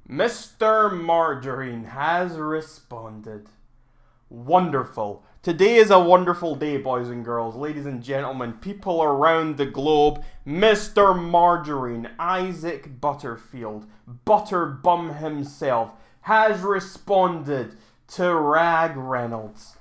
Mr. Margarine has responded. Wonderful. Today is a wonderful day, boys and girls, ladies and gentlemen, people around the globe. Mr. Margarine, Isaac Butterfield, Butterbum himself, has responded to ragreynolds.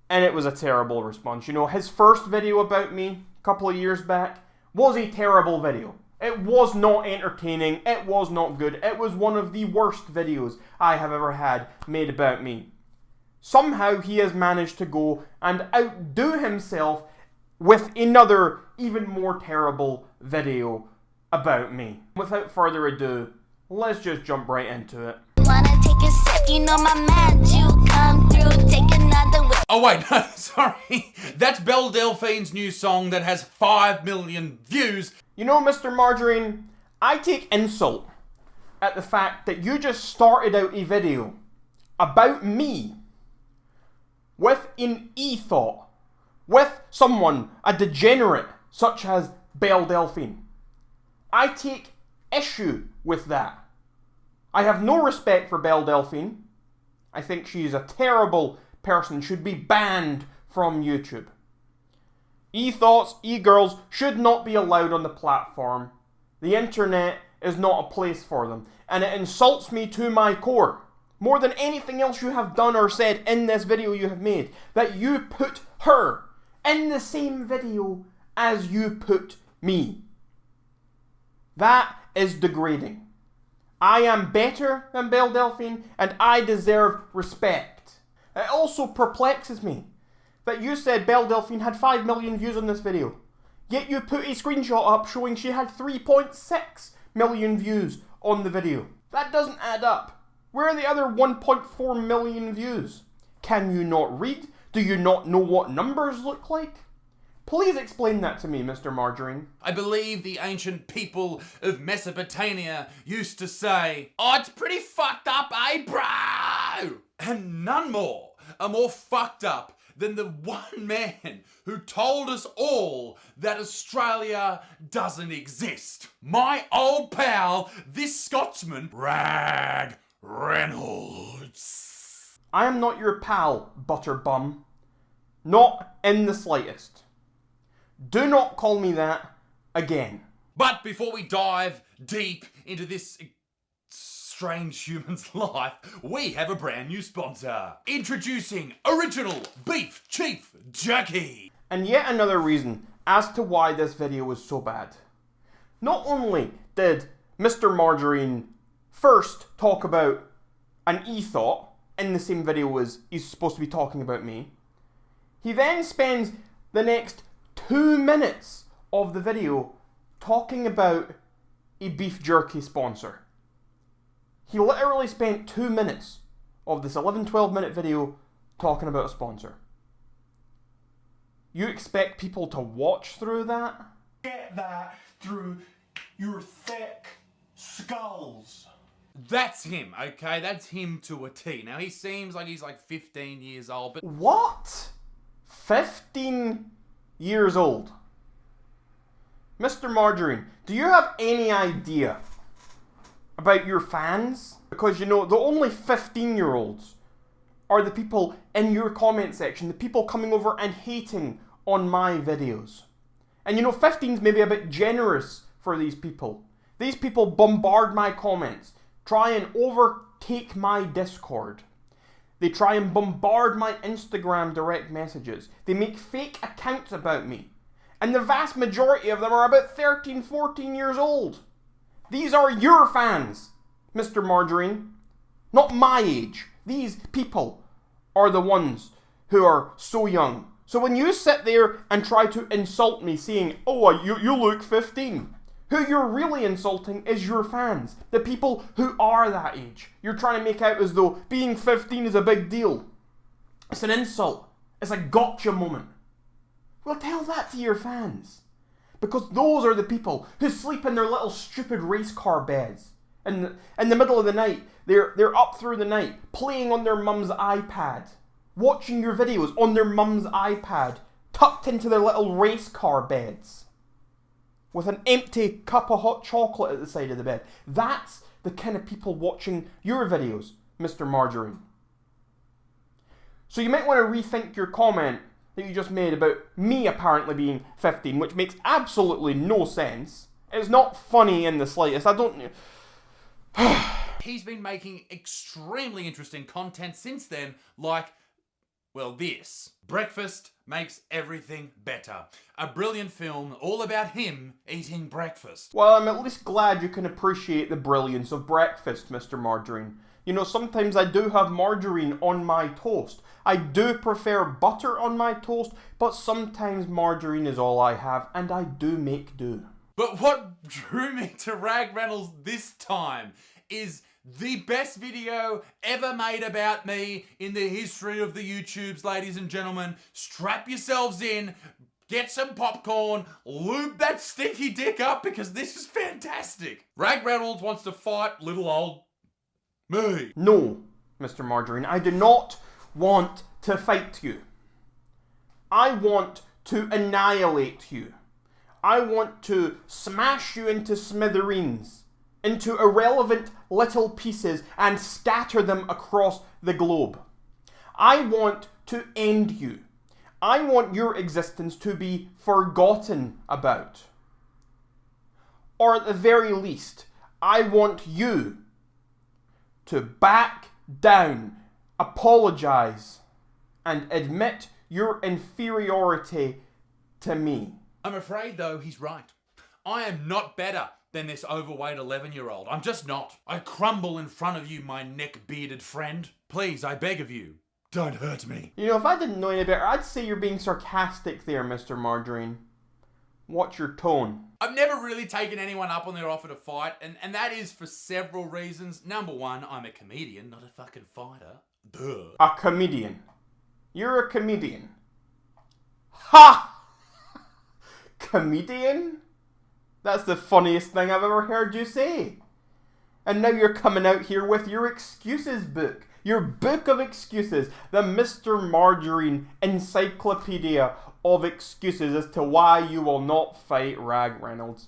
And it was a terrible response. You know, his first video about me, a couple of years back, was a terrible video. It was not entertaining, it was not good, it was one of the worst videos I have ever had made about me. Somehow he has managed to go and outdo himself with another, even more terrible video about me. Without further ado, let's just jump right into it. Wanna take a sip, you know my magic come through, take another whip. Oh wait, no, sorry. That's Belle Delphine's new song that has 5 million views. You know, Mr. Margarine, I take insult at the fact that you just started out a video about me with an e-thought, with someone, a degenerate such as Belle Delphine. I take issue with that. I have no respect for Belle Delphine. I think she is a terrible person, should be banned from YouTube. E-thoughts, e-girls should not be allowed on the platform. The internet is not a place for them, and it insults me to my core. More than anything else you have done or said in this video you have made, that you put her in the same video as you put me. That is degrading. I am better than Belle Delphine, and I deserve respect. It also perplexes me that you said Belle Delphine had 5 million views on this video, yet you put a screenshot up showing she had 3.6 million views on the video. That doesn't add up. Where are the other 1.4 million views? Can you not read? Do you not know what numbers look like? Please explain that to me, Mr. Margarine. I believe the ancient people of Mesopotamia used to say, "Oh, it's pretty fucked up, eh, bro?" And none more are more fucked up than the one man who told us all that Australia doesn't exist. My old pal, this Scotsman, Ragreynolds. I am not your pal, Butterbum. Not in the slightest. Do not call me that again. But before we dive deep into this strange human's life, we have a brand new sponsor. Introducing Original Beef Chief Jerky. And yet another reason as to why this video was so bad. Not only did Mr. Margarine first talk about an e-thought in the same video as he's supposed to be talking about me, he then spends the next 2 minutes of the video talking about a beef jerky sponsor. He literally spent 2 minutes of this 11-12 minute video talking about a sponsor. You expect people to watch through that? Get that through your thick skulls. That's him, okay? That's him to a T. Now, he seems like he's like 15 years old, but... What? 15 years old? Mr. Margarine, do you have any idea about your fans? Because, you know, the only 15-year-olds are the people in your comment section, the people coming over and hating on my videos. And you know, 15's maybe a bit generous for these people. These people bombard my comments, try and overtake my Discord. They try and bombard my Instagram direct messages. They make fake accounts about me. And the vast majority of them are about 13, 14 years old. These are your fans, Mr. Margarine. Not my age. These people are the ones who are so young. So when you sit there and try to insult me saying, "Oh, you look 15, who you're really insulting is your fans. The people who are that age. You're trying to make out as though being 15 is a big deal. It's an insult. It's a gotcha moment. Well, tell that to your fans. Because those are the people who sleep in their little stupid race car beds. In the middle of the night, they're up through the night, playing on their mum's iPad, watching your videos on their mum's iPad, tucked into their little race car beds, with an empty cup of hot chocolate at the side of the bed. That's the the kind of people watching your videos, Mr. Margarine. So you might want to rethink your comment that you just made about me apparently being 15, which makes absolutely no sense. It's not funny in the slightest. I don't... He's been making extremely interesting content since then, like, well, this. Breakfast makes everything better. A brilliant film all about him eating breakfast. Well, I'm at least glad you can appreciate the brilliance of breakfast, Mr. Margarine. You know, sometimes I do have margarine on my toast. I do prefer butter on my toast, but sometimes margarine is all I have, and I do make do. But what drew me to ragreynolds this time is the best video ever made about me in the history of the YouTubes, ladies and gentlemen. Strap yourselves in, get some popcorn, lube that stinky dick up because this is fantastic. Ragreynolds wants to fight little old me. No, Mr. Margarine, I do not want to fight you. I want to annihilate you. I want to smash you into smithereens, into irrelevant little pieces and scatter them across the globe. I want to end you. I want your existence to be forgotten about. Or at the very least, I want you to back down, apologize, and admit your inferiority to me. I'm afraid, though, he's right. I am not better than this overweight 11-year-old. I'm just not. I crumble in front of you, my neck-bearded friend. Please, I beg of you, don't hurt me. You know, if I didn't know any better, I'd say you're being sarcastic there, Mr. Margarine. Watch your tone. I've never really taken anyone up on their offer to fight, and that is for several reasons. Number one, I'm a comedian, not a fucking fighter. Duh. A comedian. You're a comedian. Ha! Comedian? That's the funniest thing I've ever heard you say. And now you're coming out here with your excuses book. Your book of excuses. The Mr. Margarine encyclopedia of excuses as to why you will not fight ragreynolds.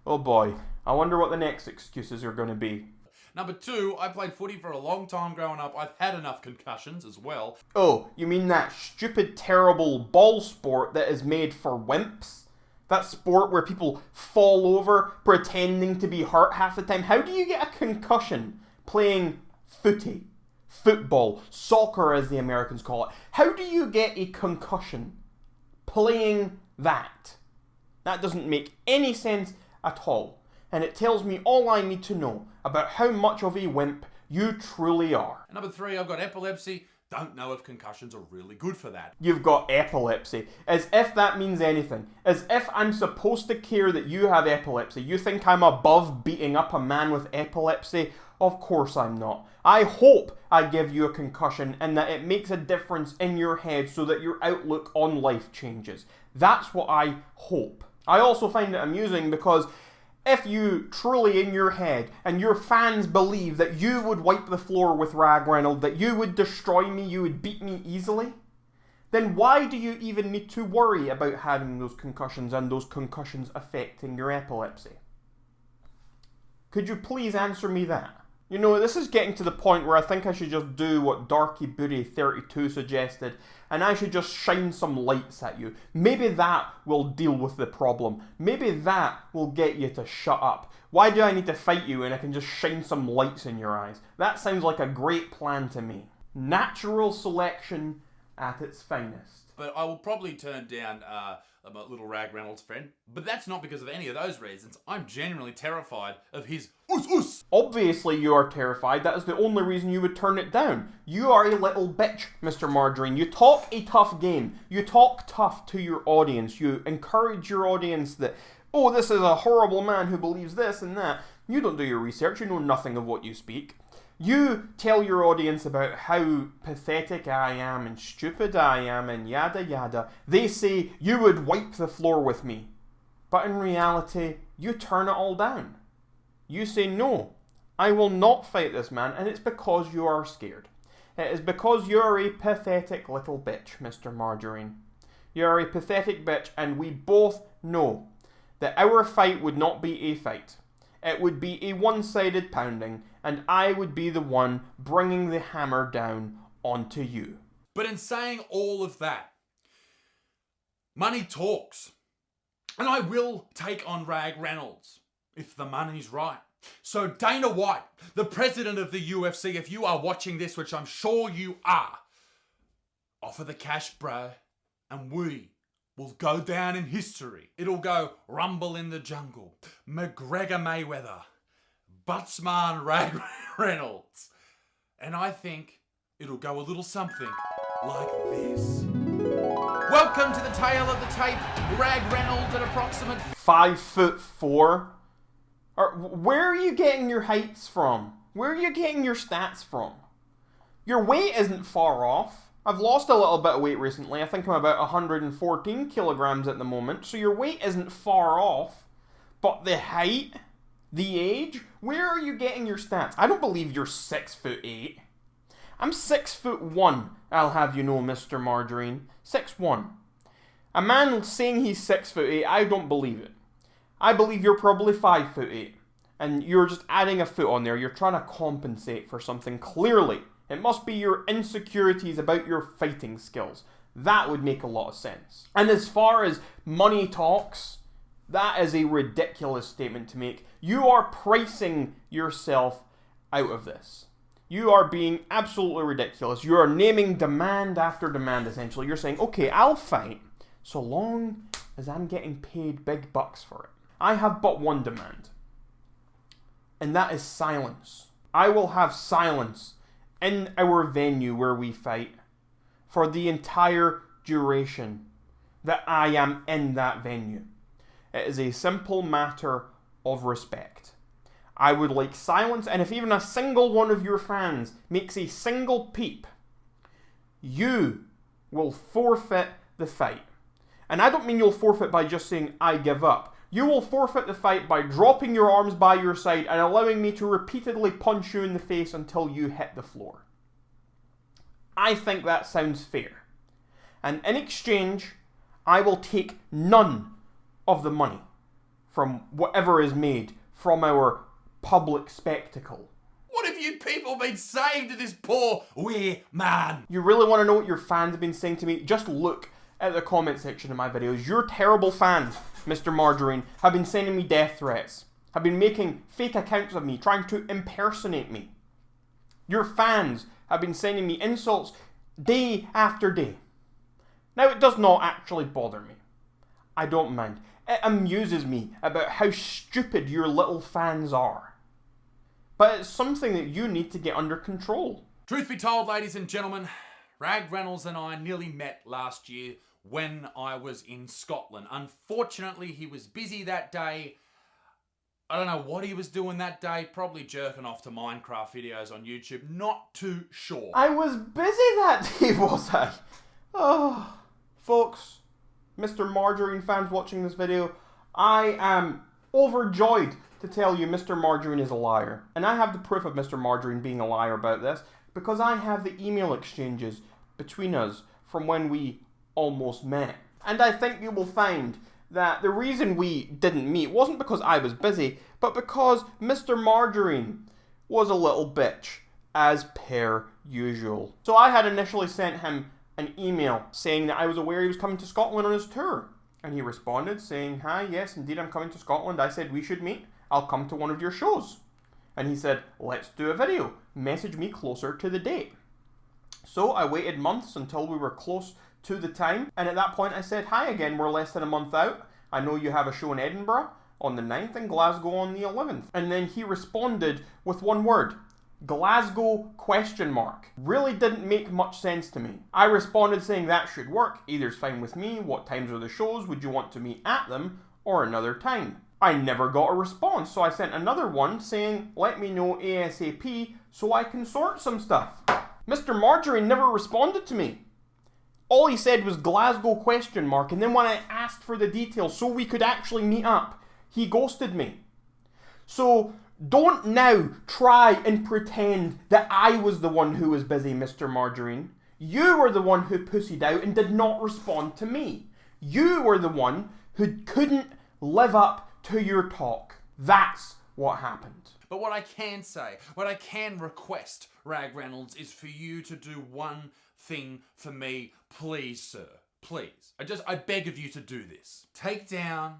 Oh boy, I wonder what the next excuses are going to be. Number two, I played footy for a long time growing up. I've had enough concussions as well. Oh, you mean that stupid, terrible ball sport that is made for wimps? That sport where people fall over pretending to be hurt half the time. How do you get a concussion playing footy? Football, soccer as the Americans call it. How do you get a concussion playing that? That doesn't make any sense at all. And it tells me all I need to know about how much of a wimp you truly are. And number three, I've got epilepsy. Don't know if concussions are really good for that. You've got epilepsy. As if that means anything. As if I'm supposed to care that you have epilepsy. You think I'm above beating up a man with epilepsy? Of course I'm not. I hope I give you a concussion and that it makes a difference in your head so that your outlook on life changes. That's what I hope. I also find it amusing because if you truly in your head and your fans believe that you would wipe the floor with ragreynolds, that you would destroy me, you would beat me easily, then why do you even need to worry about having those concussions and those concussions affecting your epilepsy? Could you please answer me that? You know, this is getting to the point where I think I should just do what Darky Booty 32 suggested, and I should just shine some lights at you. Maybe that will deal with the problem. Maybe that will get you to shut up. Why do I need to fight you when I can just shine some lights in your eyes? That sounds like a great plan to me. Natural selection at its finest. But I will probably turn down my little ragreynolds friend. But that's not because of any of those reasons. I'm genuinely terrified of his us. Obviously you are terrified. That is the only reason you would turn it down. You are a little bitch, Mr. Margarine. You talk a tough game. You talk tough to your audience. You encourage your audience that, oh, this is a horrible man who believes this and that. You don't do your research. You know nothing of what you speak. You tell your audience about how pathetic I am and stupid I am and yada yada. They say you would wipe the floor with me. But in reality, you turn it all down. You say, no, I will not fight this man, and it's because you are scared. It is because you are a pathetic little bitch, Mr. Margarine. You are a pathetic bitch, and we both know that our fight would not be a fight. It would be a one-sided pounding, and I would be the one bringing the hammer down onto you. But in saying all of that, money talks. And I will take on ragreynolds if the money's right. So Dana White, the president of the UFC, if you are watching this, which I'm sure you are, offer the cash, bro, and we will go down in history. It'll go Rumble in the Jungle, McGregor Mayweather, Buttsman ragreynolds. And I think it'll go a little something like this. Welcome to the tale of the tape, ragreynolds at approximate 5'4". Where are you getting your heights from? Where are you getting your stats from? Your weight isn't far off. I've lost a little bit of weight recently. I think I'm about 114 kilograms at the moment. So your weight isn't far off. But the height, the age, where are you getting your stats? I don't believe you're 6'8". I'm 6'1", I'll have you know, Mr. Margarine. 6'1". A man saying he's 6'8", I don't believe it. I believe you're probably 5'8", and you're just adding a foot on there. You're trying to compensate for something. Clearly, it must be your insecurities about your fighting skills. That would make a lot of sense. And as far as money talks, that is a ridiculous statement to make. You are pricing yourself out of this. You are being absolutely ridiculous. You are naming demand after demand, essentially. You're saying, okay, I'll fight so long as I'm getting paid big bucks for it. I have but one demand, and that is silence. I will have silence in our venue where we fight for the entire duration that I am in that venue. It is a simple matter of respect. I would like silence, and if even a single one of your fans makes a single peep, you will forfeit the fight. And I don't mean you'll forfeit by just saying, I give up. You will forfeit the fight by dropping your arms by your side and allowing me to repeatedly punch you in the face until you hit the floor. I think that sounds fair. And in exchange, I will take none of the money from whatever is made from our public spectacle. What have you people been saying to this poor wee man? You really want to know what your fans have been saying to me? Just look at the comment section of my videos. Your terrible fans, Mr. Margarine, have been sending me death threats, have been making fake accounts of me, trying to impersonate me. Your fans have been sending me insults day after day. Now, it does not actually bother me. I don't mind. It amuses me about how stupid your little fans are. But it's something that you need to get under control. Truth be told, ladies and gentlemen, ragreynolds and I nearly met last year when I was in Scotland. Unfortunately, he was busy that day. I don't know what he was doing that day. Probably jerking off to Minecraft videos on YouTube. Not too sure. I was busy that day, was I? Oh, folks, Mr. Margarine fans watching this video, I am overjoyed to tell you Mr. Margarine is a liar. And I have the proof of Mr. Margarine being a liar about this because I have the email exchanges between us from when we almost met. And I think you will find that the reason we didn't meet wasn't because I was busy, but because Mr. Margarine was a little bitch, as per usual. So I had initially sent him an email saying that I was aware he was coming to Scotland on his tour. And he responded saying, hi, yes, indeed, I'm coming to Scotland. I said we should meet. I'll come to one of your shows. And he said, let's do a video. Message me closer to the date. So I waited months until we were close to the time. And at that point I said, hi again, we're less than a month out. I know you have a show in Edinburgh on the 9th and Glasgow on the 11th. And then he responded with one word. Glasgow ? Really didn't make much sense to me. I responded saying that should work. Either's fine with me. What times are the shows? Would you want to meet at them or another time? I never got a response, so I sent another one saying, let me know ASAP so I can sort some stuff. Mr. Margarine never responded to me. All he said was Glasgow ? And then when I asked for the details so we could actually meet up, he ghosted me. So don't now try and pretend that I was the one who was busy, Mr. Margarine. You were the one who pussied out and did not respond to me. You were the one who couldn't live up to your talk. That's what happened. But what I can say, what I can request, ragreynolds, is for you to do one thing for me, please, sir. Please. I beg of you to do this. Take down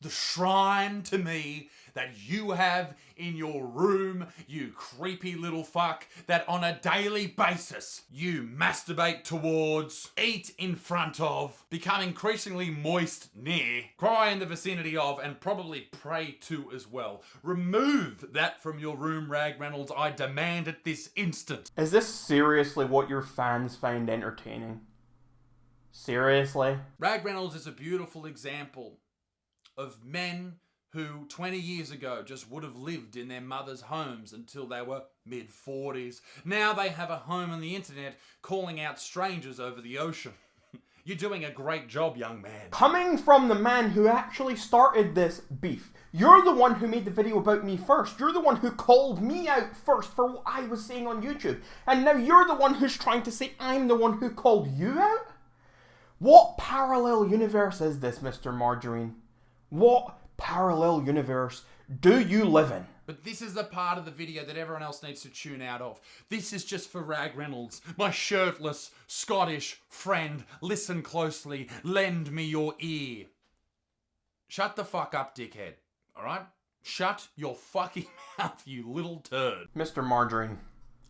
the shrine to me that you have in your room, you creepy little fuck, that on a daily basis you masturbate towards, eat in front of, become increasingly moist near, cry in the vicinity of, and probably pray to as well. Remove that from your room, ragreynolds. I demand it this instant. Is this seriously what your fans find entertaining? Seriously? Ragreynolds is a beautiful example of men who 20 years ago just would have lived in their mother's homes until they were mid-40s. Now they have a home on the internet calling out strangers over the ocean. You're doing a great job, young man. Coming from the man who actually started this beef. You're the one who made the video about me first. You're the one who called me out first for what I was saying on YouTube. And now you're the one who's trying to say I'm the one who called you out? What parallel universe is this, Mr. Margarine? What parallel universe do you live in? But this is the part of the video that everyone else needs to tune out of. This is just for ragreynolds, my shirtless Scottish friend. Listen closely. Lend me your ear. Shut the fuck up, dickhead. Alright? Shut your fucking mouth, you little turd. Mr. Margarine,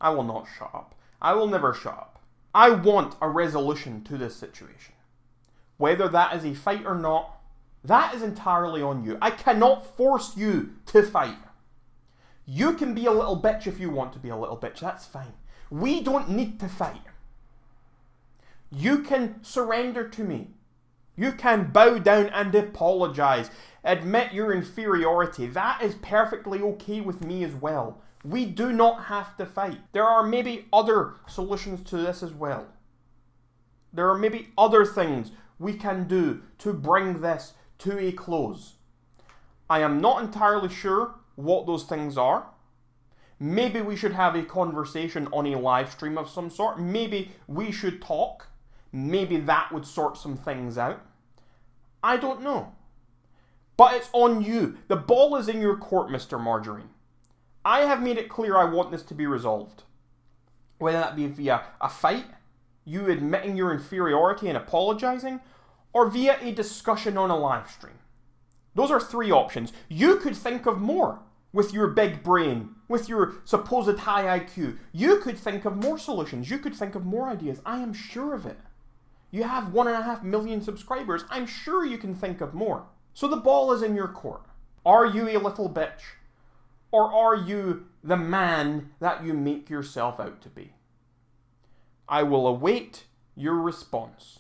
I will not shut up. I will never shut up. I want a resolution to this situation. Whether that is a fight or not, that is entirely on you. I cannot force you to fight. You can be a little bitch if you want to be a little bitch. That's fine. We don't need to fight. You can surrender to me. You can bow down and apologize. Admit your inferiority. That is perfectly okay with me as well. We do not have to fight. There are maybe other solutions to this as well. There are maybe other things we can do to bring this to a close. I am not entirely sure what those things are. Maybe we should have a conversation on a live stream of some sort. Maybe we should talk. Maybe that would sort some things out. I don't know. But it's on you. The ball is in your court, Mr. Margarine. I have made it clear I want this to be resolved. Whether that be via a fight, you admitting your inferiority and apologising, or via a discussion on a live stream. Those are three options. You could think of more with your big brain, with your supposed high IQ. You could think of more solutions. You could think of more ideas. I am sure of it. You have 1.5 million subscribers. I'm sure you can think of more. So the ball is in your court. Are you a little bitch? Or are you the man that you make yourself out to be? I will await your response.